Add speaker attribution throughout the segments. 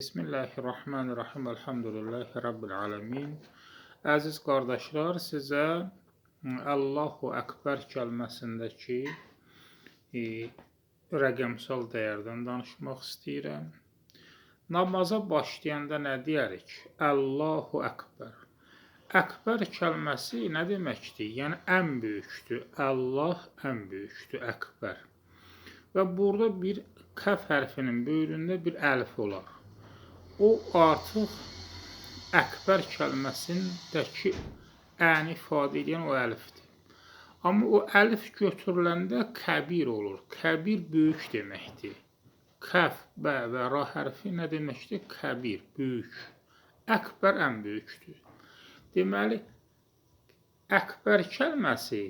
Speaker 1: Bismillahirrahmanirrahim. Elhamdülillahi Rabbil alemin. Əziz qardaşlar, sizə Allahu Əkbər kəlməsindəki e, rəqəmsal dəyərdən danışmaq istəyirəm. Namaza başlayanda nə deyərik? Allahu Əkbər. Əkbər kəlməsi nə deməkdir? Yəni ən böyükdür. Allah ən böyükdür, Əkbər. Və burada bir kəf hərfinin böyründə bir əlif olar. O artıq Əkbər kəlməsindəki əni ifadə edən o əlifdir. Amma o əlif götürüləndə kəbir olur. Kəbir böyük deməkdir. Kəf, bə və ra hərfi nə deməkdir? Kəbir, böyük. Əkbər ən böyükdür. Deməli, Əkbər kəlməsi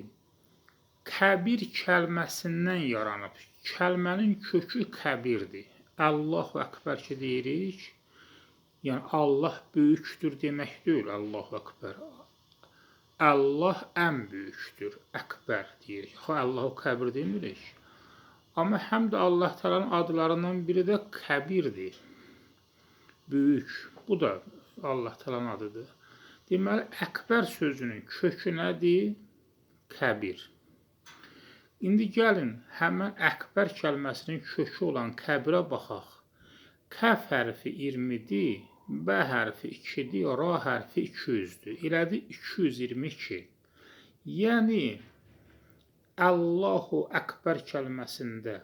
Speaker 1: kəbir kəlməsindən yaranıb. Kəlmənin kökü kəbirdir. Allahu Əkbər ki deyirik, yəni Allah böyükdür demək deyil, Allahu Əkbər. Allah ən böyükdür, Əkbər deyirik. Allahu Kəbir demirik. Amma həm də Allah Təalanın adlarından biri də Kəbirdir. Böyük. Bu da Allah Təalanın adıdır. Deməli, Əkbər sözünün kökü nədir? Kəbir. İndi gəlin, həmən Əkbər kəlməsinin kökü olan kəbirə baxaq. Kəf hərfi 20-dir, bə hərfi 2-dir, ra hərfi 200-dür. Elədi 222. Yəni, Allahu Əkbər kəlməsində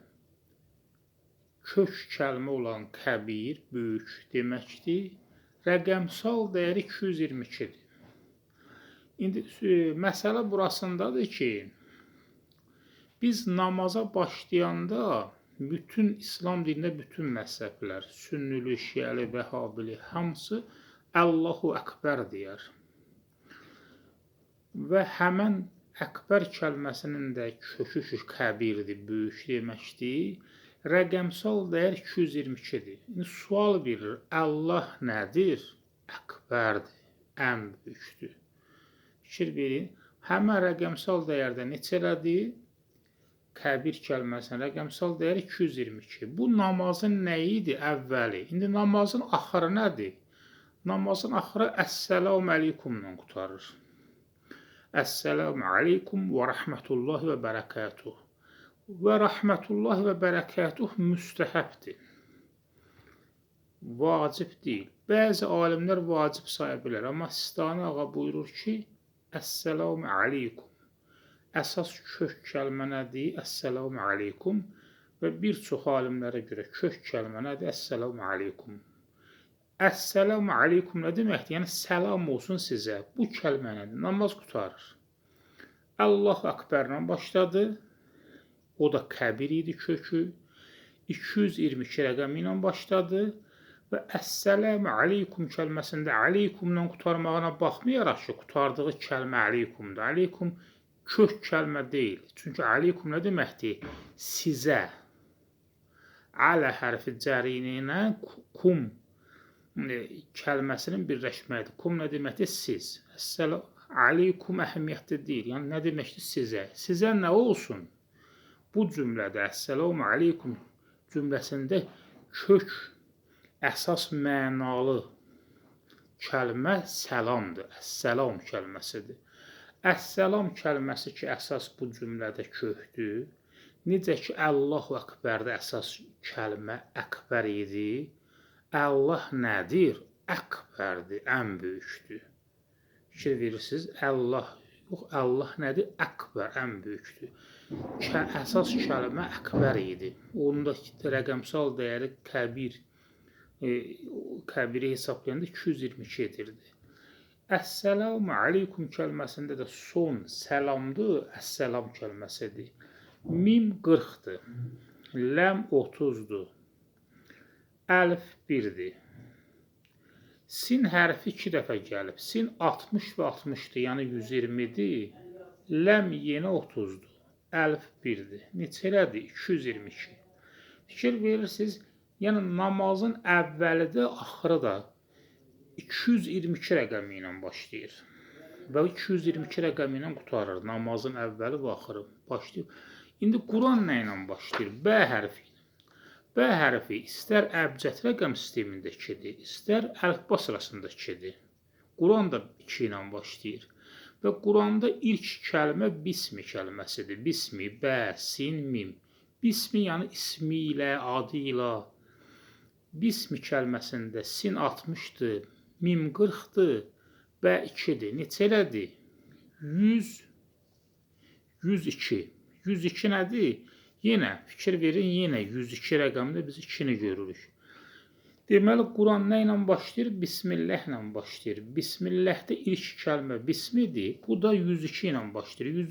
Speaker 1: kök kəlmə olan kəbir, böyük deməkdir. Rəqəmsal dəyəri 222-dir. İndi məsələ burasındadır ki, biz namaza başlayanda bütün İslam dinində bütün məzhəblər, sünnili, şiəli, vəhabili, hamısı Allahu Əkbər deyər. Və həmən Əkbər kəlməsinin də kökü kəbirdir, böyük deməkdir. Rəqəmsal dəyər 222-dir. İndi sual verir, Allah nədir? Əkbərdir, ən böyükdür. Fikir verin, həmən rəqəmsal dəyərdə neçələdir? Kəbir kəlməsinin rəqəmsal dəyəri 222. Bu namazın nə idi? Əvvəli. İndi namazın axırı nədir? Namazın axırı Əssəlamu əleykumla qutarır. Əssəlamu əleykum və rəhmətullahi və bərəkətuh. Və rəhmətullahi və bərəkətuh müstəhəbdir. Vacib deyil. Bəzi alimlər vacib saya bilər. Amma Sistani ağa buyurur ki, Əssəlamu əleykum. Əsas kök kəlmə nədir? Əssəlamu aleykum. Və bir çox alimlərə görə kök kəlmə nədir? Əssəlamu aleykum. Əssəlamu aleykum nə deməkdir? Yəni, səlam olsun sizə. Bu kəlmə nədir? Namaz qutarır. Allahu Əkbərlə başladı. O da kəbir idi kökü. 222 rəqəmi ilə başladı. Və Əssəlamu aleykum kəlməsində aleykumla qutarmağına baxmayaraq ki, qutardığı kəlmə aleykumdur. Aleykum kök kəlmə deyil. Çünki aleykum nə deməkdir? Sizə. Alə hərfi cərini ilə kum kəlməsinin birləşməyidir. Kum nə deməkdir? Siz. Aleykum əhəmiyyətli deyil. Yəni, nə deməkdir? Sizə. Sizə nə olsun? Bu cümlədə Əssəlamu aleykum cümləsində kök, əsas mənalı kəlmə səlamdır. Əssəlam kəlməsidir. Əssəlam kəlməsi ki, əsas bu cümlədə kökdür. Necə ki, Allahu Əkbərdə əsas kəlmə Əkbər idi. Allah nədir? Əkbərdir, ən böyükdür. Fikir verirsiniz, Allah nədir? Əkbər, ən böyükdür. Əsas kəlmə Əkbər idi. Onun da rəqəmsal dəyəri kəbiri hesablayanda 222 edirdi. Əssəlamu aleykum kəlməsində də son səlamdır, əssəlam kəlməsidir. Mim 40-dır, ləm 30-dur, əlif 1-dir. Sin hərfi 2 dəfə gəlib, sin 60 və 60-dır, yəni 120-dir, ləm yenə 30-dur, əlif 1-dir. Neçə elədir? 222. Fikir verirsiniz, yəni namazın əvvəli də, axırı da 222 rəqəmi ilə başlayır və 222 rəqəmi ilə qutarır. Namazın əvvəli və axırı başlayır. İndi Quran nə ilə başlayır? Bə hərfi ilə. B hərfi istər əbcəd rəqəm sistemindəkidir, istər əlifba sırasındakıdır. Quran da 2 ilə başlayır. Və Quranda ilk kəlmə bismi kəlməsidir. Bismi, bə, sin, mim. Bismi yəni ismi ilə, adı ilə. Bismi kəlməsində sin 60-dır, mim 40-dır, bə 2-dir. Neçə elədir? 100, 102. 102 nədir? Yenə fikir verin, yenə 102 rəqəmdə biz 2-ni görürük. Deməli, Quran nə ilə başlayır? Bismillah ilə başlayır. Bismillahdə ilk kəlmə bismidir. Bu da 102 ilə başlayır.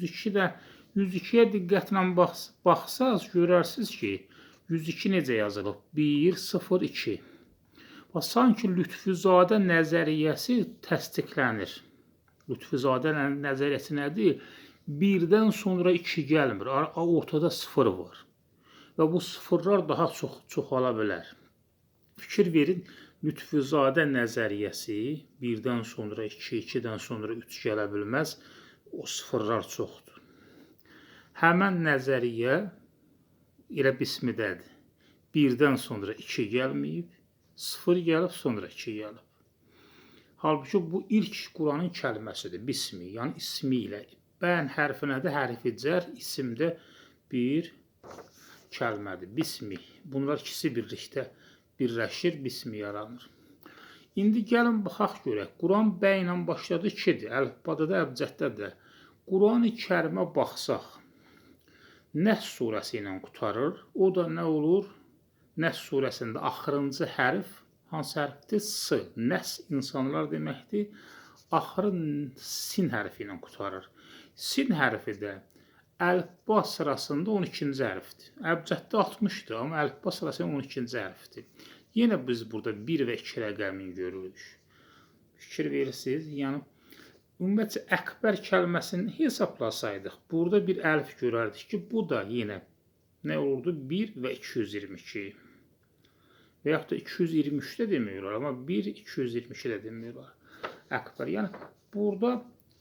Speaker 1: 102-yə diqqətlə baxsaz, görərsiniz ki, 102 necə yazılıb? 1, 0, 2. Sanki Lütfüzadə nəzəriyyəsi təsdiqlənir. Lütfüzadə nəzəriyyəsi nədir? 1-dən sonra 2 gəlmir. Ortada 0 var. Və bu sıfırlar daha çox çoxala bilər. Fikir verin, Lütfüzadə nəzəriyyəsi 1-dən sonra 2, 2-dən sonra 3 gələ bilməz. O sıfırlar çoxdur. Həmən nəzəriyyə elə bismidədir. 1-dən sonra 2 gəlməyib, 0 gəlib, sonra 2 gəlib. Halbuki bu ilk Quranın kəlməsidir, bismi, yəni ismi ilə. Bən hərfi nədir? Hərfi cər, isimdə bir kəlmədir, bismi. Bunlar ikisi birləşir, bismi yaranır. İndi gəlin baxaq görək. Quran bə ilə başladı 2-dir. Əlifbada da, əbcəddə də. Quran-ı Kərimə baxsaq, Nəs surəsi ilə qutarır. O da nə olur? Nəs surəsində axırıncı hərf hansı hərfdir? S. Nəs insanlar deməkdir. Axırı sin hərfi ilə qutarır. Sin hərfi də əlifba sırasında 12-ci hərfdir. Əbcəddə 60-dır, amma əlifba sırasında 12-ci hərfdir. Yenə biz burada 1 və 2 rəqəmini görürük. Fikir verirsiniz, yəni ümumiyyətcə əkbər kəlməsini hesablasaydıq, burada bir əlif görərdik ki, bu da yenə nə olurdu? 1 və 222. Və yaxud da 223 də demiyorlar, amma 1, 222 də demiyorlar. Əkbər, yəni burada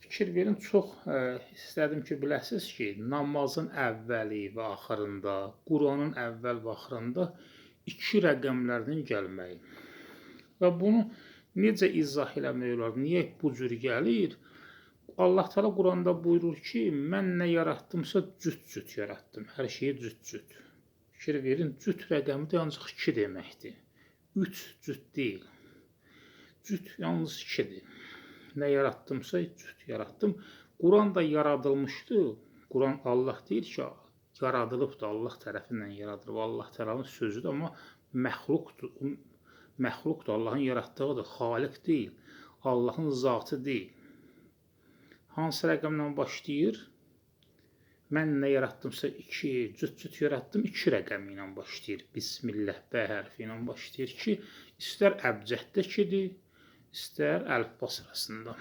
Speaker 1: fikir verin, çox istədim ki, biləsiniz ki, namazın əvvəli və axırında, Quranın əvvəl və axırında 2 rəqəmlərinin gəlməyi. Və bunu necə izah eləmək olar? Niyə bu cür gəlir? Allah Teala Quranda buyurur ki, mən nə yarattımsa cüt-cüt yaratdım. Hər şeyi cüt-cüt. Fikir verin, cüt rəqəmi də ancaq 2 deməkdir. 3 cüt deyil. Cüt yalnız 2-dir. Nə yarattımsa cüt yarattım. Quran da yaradılmışdı. Quran Allah deyir ki, yaradılıbdır, Allah tərəfindən yaradılıb. Allah Teala'nın sözüdür, amma məxluqdur. Məxluqdur, Allahın yaratdığıdır, xaliq deyil. Allahın zatı deyil. Hansı rəqəmlə başlayır? Mən nə yarattımsa 2, cüt-cüt yarattım, 2 rəqəmi ilə başlayır. Bismillah, bə hərfi ilə başlayır ki, istər əbcəddəkidir, istər əlifba sırasında.